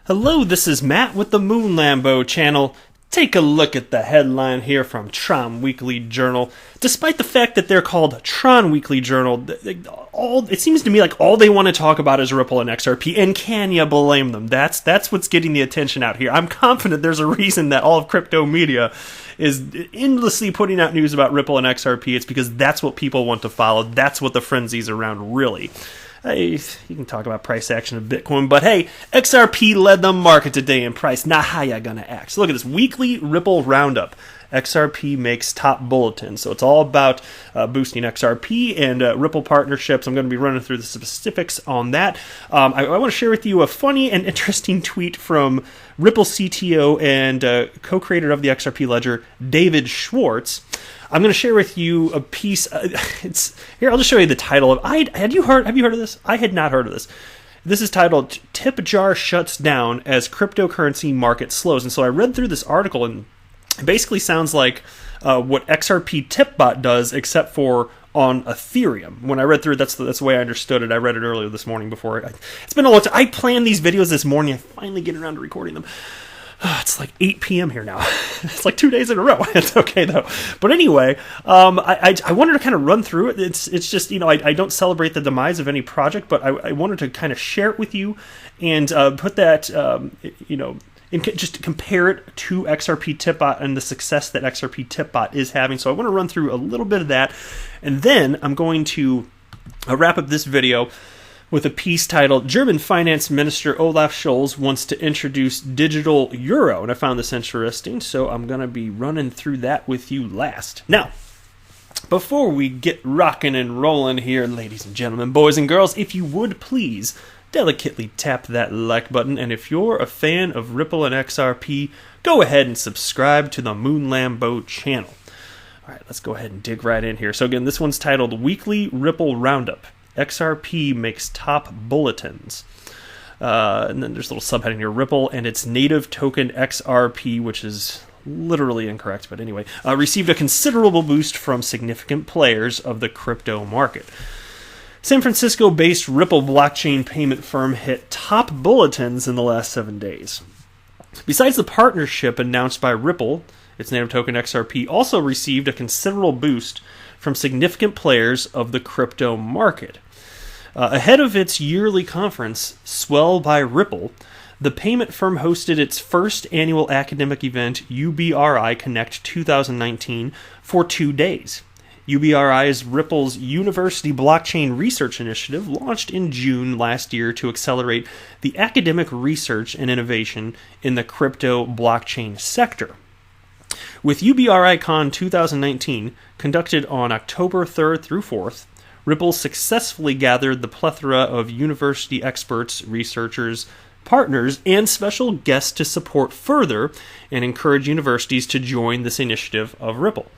Hello, this is Matt with the Moon Lambo channel. Take a look at the headline here from Tron Weekly Journal. Despite the fact that they're called Tron Weekly Journal, it seems to me like all they want to talk about is Ripple and XRP, and can you blame them? That's what's getting the attention out here. I'm confident there's a reason that all of crypto media is endlessly putting out news about Ripple and XRP. It's because that's what people want to follow. That's what the frenzy's around, really. Hey, you can talk about price action of Bitcoin, but hey, XRP led the market today in price. Now how ya gonna act? So look at this weekly Ripple Roundup. XRP makes top bulletin. So it's all about boosting XRP and Ripple partnerships. I'm going to be running through the specifics on that. I want to share with you a funny and interesting tweet from Ripple CTO and co-creator of the XRP ledger, David Schwartz. I'm going to share with you a piece. Here, I'll just show you the title of. Have you heard of this? I had not heard of this. This is titled "Tip Jar Shuts Down as Cryptocurrency Market Slows." And so I read through this article, and it basically sounds like what XRP Tipbot does, except for on Ethereum. When I read through it, that's the way I understood it. I read it earlier this morning before. It's been a long time. I planned these videos this morning. I finally get around to recording them. It's like 8 p.m. here now. It's like 2 days in a row. It's okay, though. But anyway, I wanted to kind of run through it. It's just, I don't celebrate the demise of any project, but I wanted to kind of share it with you and put that, just compare it to XRP Tipbot and the success that XRP Tipbot is having. So I want to run through a little bit of that, and then I'm going to wrap up this video with a piece titled "German Finance Minister Olaf Scholz Wants to Introduce Digital Euro." And I found this interesting, so I'm going to be running through that with you last. Now, before we get rocking and rolling here, ladies and gentlemen, boys and girls, if you would please delicately tap that like button, and if you're a fan of Ripple and XRP, go ahead and subscribe to the Moon Lambo channel. All right, let's go ahead and dig right in here. So again, this one's titled Weekly Ripple Roundup. XRP makes top bulletins. And then there's a little subheading here, Ripple and its native token XRP, which is literally incorrect, but anyway, received a considerable boost from significant players of the crypto market. San Francisco-based Ripple blockchain payment firm hit top bulletins in the last 7 days. Besides the partnership announced by Ripple, its native token XRP also received a considerable boost from significant players of the crypto market. Ahead of its yearly conference, Swell by Ripple, the payment firm hosted its first annual academic event, UBRI Connect 2019, for 2 days. UBRI is Ripple's University Blockchain Research Initiative, launched in June last year to accelerate the academic research and innovation in the crypto blockchain sector. With UBRICon 2019, conducted on October 3rd through 4th, Ripple successfully gathered the plethora of university experts, researchers, partners, and special guests to support further and encourage universities to join this initiative of Ripple.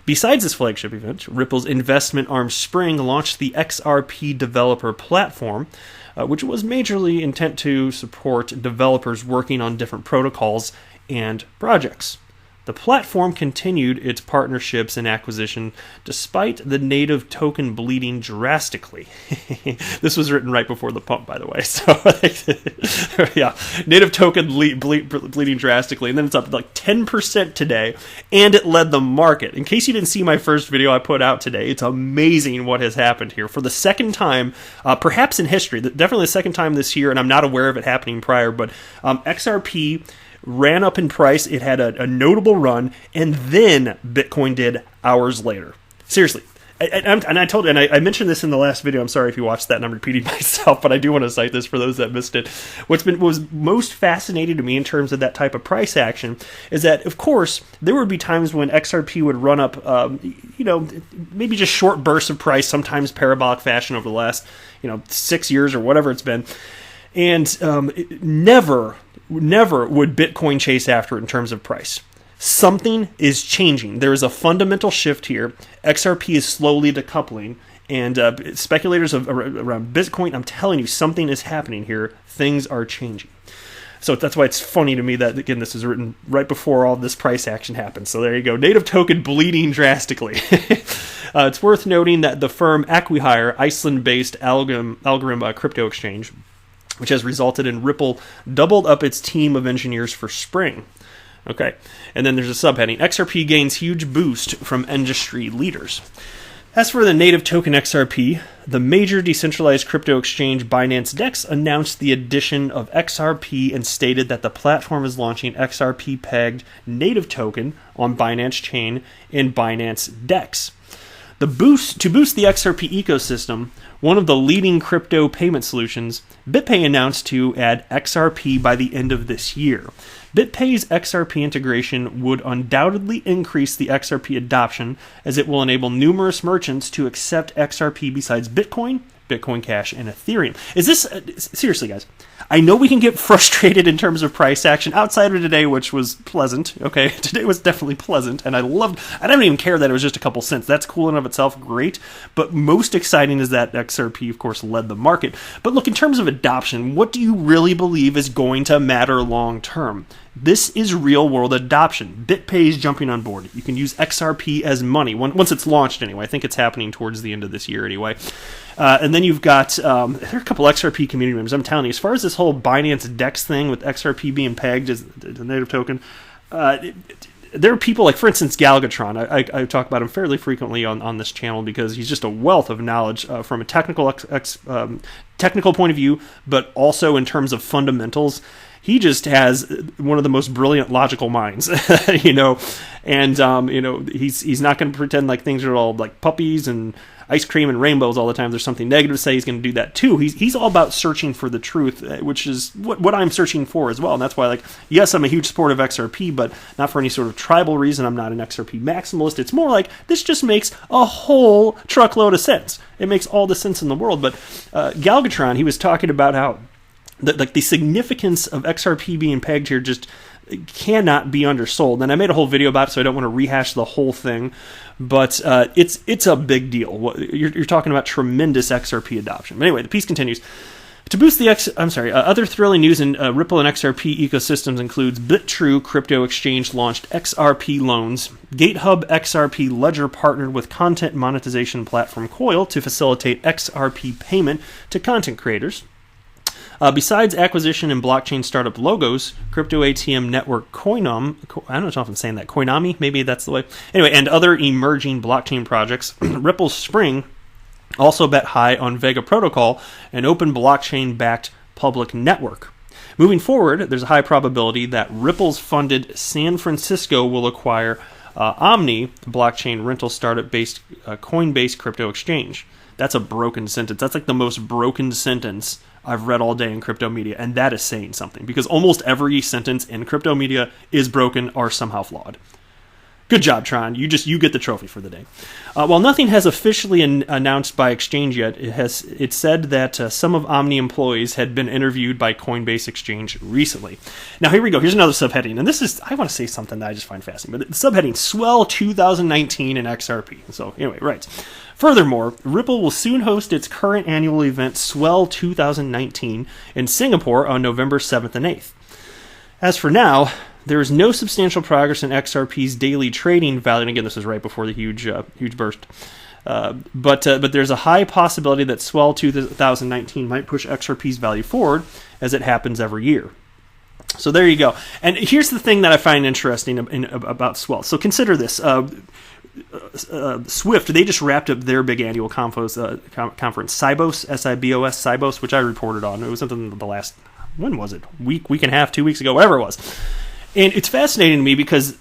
Besides this flagship event, Ripple's investment arm Spring launched the XRP developer platform, which was majorly intent to support developers working on different protocols and projects. The platform continued its partnerships and acquisition despite the native token bleeding drastically. This was written right before the pump, by the way. So, yeah, native token bleeding drastically. And then it's up like 10% today, and it led the market. In case you didn't see my first video I put out today, it's amazing what has happened here. For the second time, perhaps in history, definitely the second time this year, and I'm not aware of it happening prior, but XRP ran up in price. It had a notable run, and then Bitcoin did hours later. Seriously. I mentioned this in the last video. I'm sorry if you watched that and I'm repeating myself, but I do want to cite this for those that missed it. What was most fascinating to me in terms of that type of price action is that, of course, there would be times when XRP would run up, maybe just short bursts of price, sometimes parabolic fashion over the last, 6 years or whatever it's been. And never would Bitcoin chase after it in terms of price. Something is changing. There is a fundamental shift here. XRP is slowly decoupling, and speculators around Bitcoin, I'm telling you, something is happening here. Things are changing. So that's why it's funny to me that, again, this is written right before all this price action happens. So there you go. Native token bleeding drastically. It's worth noting that the firm Acquihire, Iceland-based algorithm crypto exchange, which has resulted in Ripple doubled up its team of engineers for Spring. Okay, and then there's a subheading. XRP gains huge boost from industry leaders. As for the native token XRP, the major decentralized crypto exchange Binance DEX announced the addition of XRP and stated that the platform is launching XRP-pegged native token on Binance Chain and Binance DEX. To boost the XRP ecosystem, one of the leading crypto payment solutions, BitPay announced to add XRP by the end of this year. BitPay's XRP integration would undoubtedly increase the XRP adoption, as it will enable numerous merchants to accept XRP besides Bitcoin, Bitcoin Cash, and Ethereum. Is this seriously, guys? I know we can get frustrated in terms of price action outside of today, which was pleasant. Okay, today was definitely pleasant, and I don't even care that it was just a couple cents. That's cool in of itself, great. But most exciting is that XRP, of course, led the market. But look, in terms of adoption, what do you really believe is going to matter long term? This is real-world adoption. BitPay is jumping on board. You can use XRP as money once it's launched. Anyway, I think it's happening towards the end of this year. Anyway. And then you've got, there are a couple XRP community members. I'm telling you, as far as this whole Binance DEX thing with XRP being pegged as the native token, there are people like, for instance, Galgatron. I talk about him fairly frequently on this channel because he's just a wealth of knowledge from a technical point of view, but also in terms of fundamentals. He just has one of the most brilliant logical minds, and he's not going to pretend like things are all like puppies and ice cream and rainbows all the time. There's something negative to say. He's going to do that too. He's all about searching for the truth, which is what I'm searching for as well. And that's why, like, yes, I'm a huge supporter of XRP, but not for any sort of tribal reason. I'm not an XRP maximalist. It's more like this just makes a whole truckload of sense. It makes all the sense in the world. But Galgatron, he was talking about how the significance of XRP being pegged here just cannot be undersold. And I made a whole video about it, so I don't want to rehash the whole thing. But it's a big deal. You're talking about tremendous XRP adoption. But anyway, the piece continues. To boost the other thrilling news in Ripple and XRP ecosystems includes BitTrue crypto exchange launched XRP loans. GateHub XRP Ledger partnered with content monetization platform Coil to facilitate XRP payment to content creators. Besides acquisition and blockchain startup logos, crypto ATM network Coinum, I don't know if I'm saying that, Coinami, maybe that's the way. Anyway, and other emerging blockchain projects, Ripple's Spring also bet high on Vega Protocol, an open blockchain-backed public network. Moving forward, there's a high probability that Ripple's funded San Francisco will acquire Omni, blockchain rental startup-based Coinbase crypto exchange. That's a broken sentence. That's like the most broken sentence I've read all day in crypto media, and that is saying something, because almost every sentence in crypto media is broken or somehow flawed. Good job, Tron. You get the trophy for the day. While nothing has officially announced by exchange yet, it said that some of Omni employees had been interviewed by Coinbase Exchange recently. Now here we go. Here's another subheading, and this is, I want to say something that I just find fascinating. But the subheading: Swell 2019 in XRP. So anyway, right. Furthermore, Ripple will soon host its current annual event, Swell 2019, in Singapore on November 7th and 8th. As for now, there is no substantial progress in XRP's daily trading value. And again, this is right before the huge burst. But there's a high possibility that Swell 2019 might push XRP's value forward, as it happens every year. So there you go. And here's the thing that I find interesting about Swell. So consider this. Swift, they just wrapped up their big annual conference, Sibos, S-I-B-O-S, Sibos, which I reported on. It was something the last, when was it? Week and a half, 2 weeks ago, whatever it was. And it's fascinating to me because,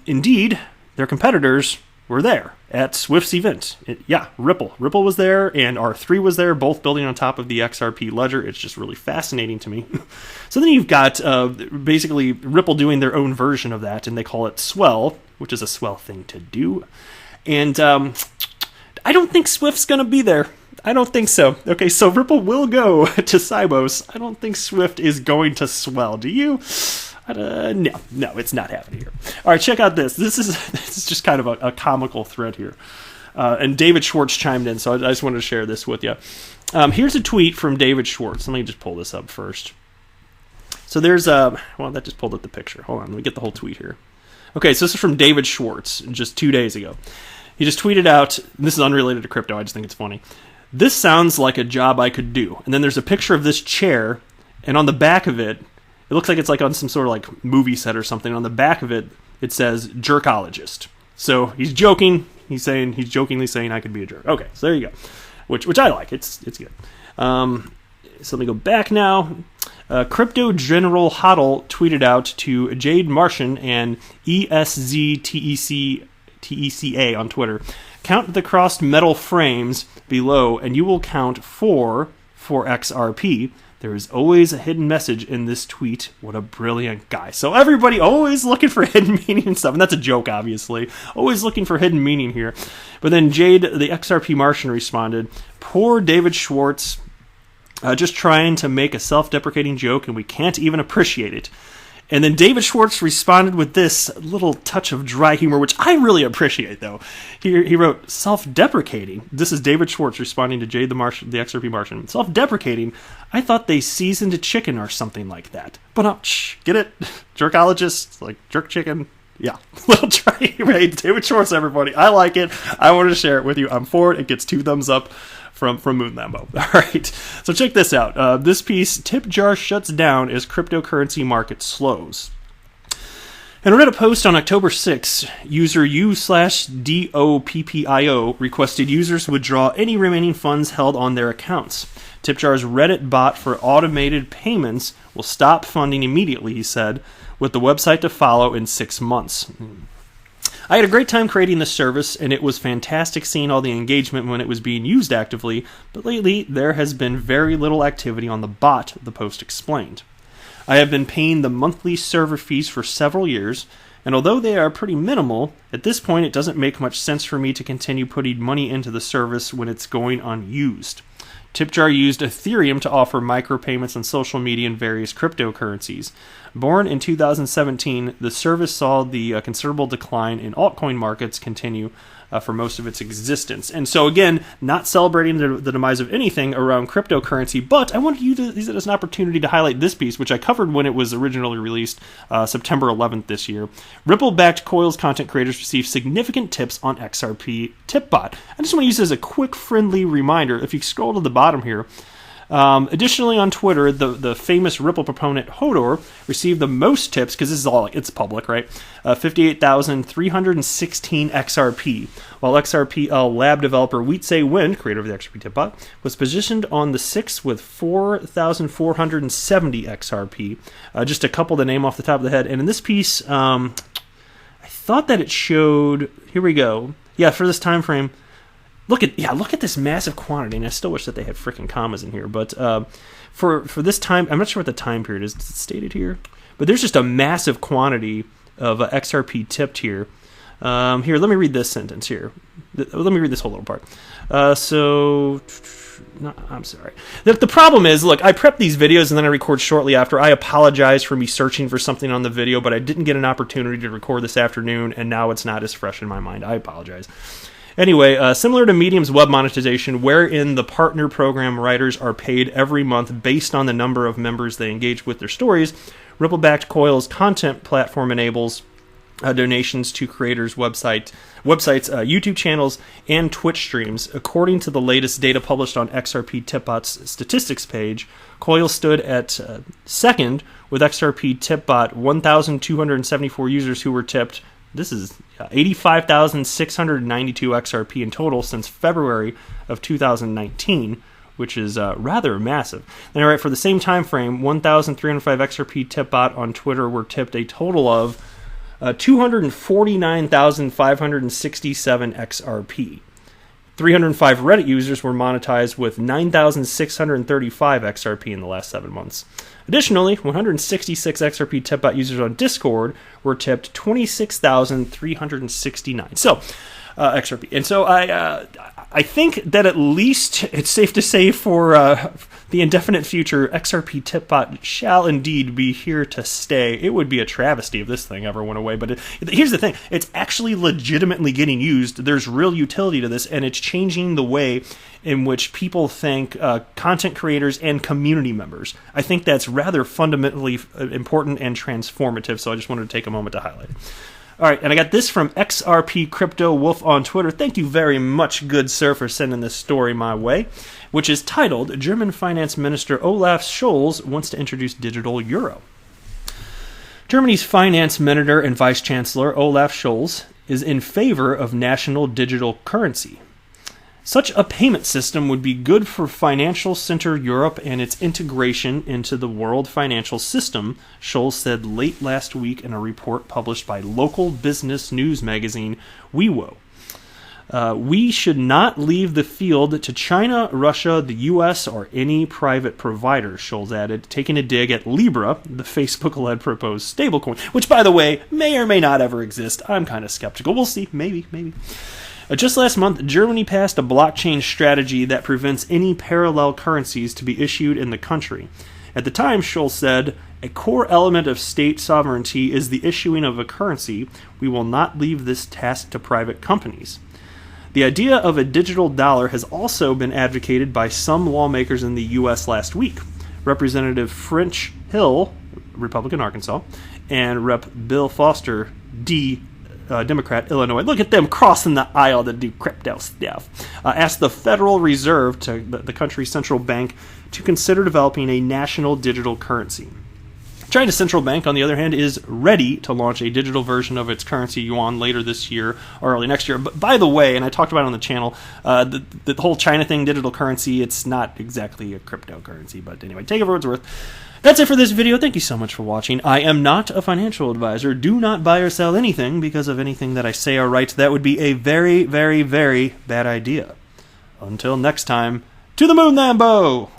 indeed, their competitors were there at Swift's event. Ripple. Ripple was there, and R3 was there, both building on top of the XRP ledger. It's just really fascinating to me. So then you've got, basically, Ripple doing their own version of that, and they call it Swell, which is a swell thing to do. And I don't think Swift's going to be there. I don't think so. Okay, so Ripple will go to Sibos. I don't think Swift is going to Swell. Do you? No, it's not happening here. All right, check out this. This is just kind of a comical thread here. And David Schwartz chimed in, so I just wanted to share this with you. Here's a tweet from David Schwartz. Let me just pull this up first. So there's that just pulled up the picture. Hold on, let me get the whole tweet here. Okay, so this is from David Schwartz just 2 days ago. He just tweeted out, and this is unrelated to crypto, I just think it's funny. This sounds like a job I could do. And then there's a picture of this chair And on the back of it, it looks like it's like on some sort of like movie set or something. On the back of it, it says jerkologist. So he's joking. He's jokingly saying I could be a jerk. Okay, so there you go. Which I like. It's good. So let me go back now. Crypto General Hodl tweeted out to Jade Martian and ESZTECA on Twitter. Count the crossed metal frames below, and you will count 4 for XRP. There is always a hidden message in this tweet. What a brilliant guy. So everybody always looking for hidden meaning and stuff. And that's a joke, obviously. Always looking for hidden meaning here. But then Jade, the XRP Martian, responded, poor David Schwartz, just trying to make a self-deprecating joke, and we can't even appreciate it. And then David Schwartz responded with this little touch of dry humor, which I really appreciate, though. He wrote, self-deprecating. This is David Schwartz responding to Jade the XRP Martian. Self-deprecating. I thought they seasoned a chicken or something like that. But get it? Jerkologist, like jerk chicken. Yeah, little dry, right? David Schwartz, everybody. I like it. I wanted to share it with you. I'm for it. It gets 2 thumbs up from Moon Lambo. All right, so check this out. This piece, tip jar shuts down as cryptocurrency market slows. In a Reddit post on October 6, user u/doppio requested users withdraw any remaining funds held on their accounts. TipJar's Reddit bot for automated payments will stop funding immediately, he said, with the website to follow in 6 months. I had a great time creating this service, and it was fantastic seeing all the engagement when it was being used actively, but lately there has been very little activity on the bot, the post explained. I have been paying the monthly server fees for several years, and although they are pretty minimal, at this point it doesn't make much sense for me to continue putting money into the service when it's going unused. TipJar used Ethereum to offer micropayments on social media and various cryptocurrencies. Born in 2017, the service saw the considerable decline in altcoin markets continue for most of its existence. And so again, not celebrating the demise of anything around cryptocurrency, but I wanted you to use it as an opportunity to highlight this piece, which I covered when it was originally released September 11th this year. Ripple-backed Coils content creators receive significant tips on XRP TipBot. I just want to use this as a quick friendly reminder. If you scroll to the bottom here, additionally, on Twitter, the famous Ripple proponent Hodor received the most tips, because this is all, it's public, right? 58,316 XRP, while XRPL lab developer Wietse Wind, creator of the XRP tip bot, was positioned on the 6th with 4,470 XRP. Just a couple to name off the top of the head. And in this piece, I thought that it showed, here we go. Yeah, for this time frame, look at this massive quantity, and I still wish that they had freaking commas in here. But for this time, I'm not sure what the time period is. Is it stated here? But there's just a massive quantity of XRP tipped here. Here, let me read this sentence here. Let me read this whole little part. I'm sorry. The problem is, look, I prep these videos and then I record shortly after. I apologize for me searching for something on the video, but I didn't get an opportunity to record this afternoon, and now it's not as fresh in my mind. I apologize. Anyway, similar to Medium's web monetization, wherein the partner program writers are paid every month based on the number of members they engage with their stories, Ripple-backed Coil's content platform enables donations to creators' websites, YouTube channels, and Twitch streams. According to the latest data published on XRP TipBot's statistics page, Coil stood at second with XRP TipBot 1,274 users who were tipped. This is 85,692 XRP in total since February of 2019, which is rather massive. And all right, for the same time frame, 1,305 XRP TipBot on Twitter were tipped a total of 249,567 XRP. 305 Reddit users were monetized with 9,635 XRP in the last 7 months. Additionally, 166 XRP TipBot users on Discord were tipped 26,369. So, XRP. And so I think that at least it's safe to say for the indefinite future, XRP TipBot shall indeed be here to stay. It would be a travesty if this thing ever went away. But here's the thing. It's actually legitimately getting used. There's real utility to this, and it's changing the way in which people think content creators and community members. I think that's rather fundamentally important and transformative, so I just wanted to take a moment to highlight it. All right, and I got this from XRP Crypto Wolf on Twitter. Thank you very much, good sir, for sending this story my way, which is titled, German Finance Minister Olaf Scholz wants to introduce digital euro. Germany's finance minister and vice chancellor, Olaf Scholz, is in favor of national digital currency. Such a payment system would be good for financial center Europe and its integration into the world financial system, Scholz said late last week in a report published by local business news magazine Weiwo. We should not leave the field to China, Russia, the U.S., or any private provider, Scholz added, taking a dig at Libra, the Facebook-led proposed stablecoin, which, by the way, may or may not ever exist. I'm kind of skeptical. We'll see. Maybe. Just last month, Germany passed a blockchain strategy that prevents any parallel currencies to be issued in the country. At the time, Scholz said, a core element of state sovereignty is the issuing of a currency. We will not leave this task to private companies. The idea of a digital dollar has also been advocated by some lawmakers in the U.S. last week. Representative French Hill, Republican Arkansas, and Rep. Bill Foster, Democrat, Illinois. Look at them crossing the aisle to do crypto stuff. Asked the Federal Reserve, to the country's central bank, to consider developing a national digital currency. China's central bank, on the other hand, is ready to launch a digital version of its currency yuan later this year or early next year. But by the way, and I talked about it on the channel, the whole China thing, digital currency, it's not exactly a cryptocurrency. But anyway, take it for what it's worth. That's it for this video. Thank you so much for watching. I am not a financial advisor. Do not buy or sell anything because of anything that I say or write. That would be a very, very, very bad idea. Until next time, to the moon, Lambo!